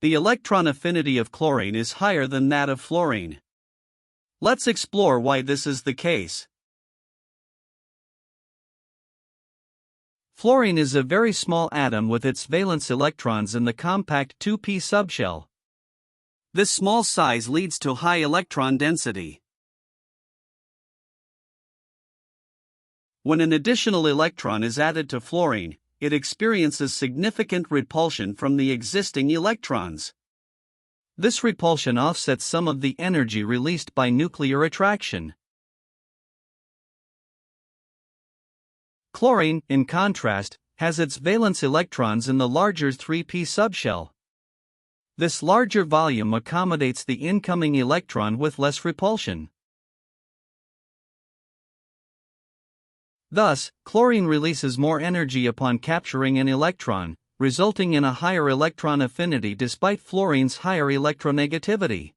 The electron affinity of chlorine is higher than that of fluorine. Let's explore why this is the case. Fluorine is a very small atom with its valence electrons in the compact 2p subshell. This small size leads to high electron density. When an additional electron is added to fluorine, it experiences significant repulsion from the existing electrons. This repulsion offsets some of the energy released by nuclear attraction. Chlorine, in contrast, has its valence electrons in the larger 3p subshell. This larger volume accommodates the incoming electron with less repulsion. Thus, chlorine releases more energy upon capturing an electron, resulting in a higher electron affinity despite fluorine's higher electronegativity.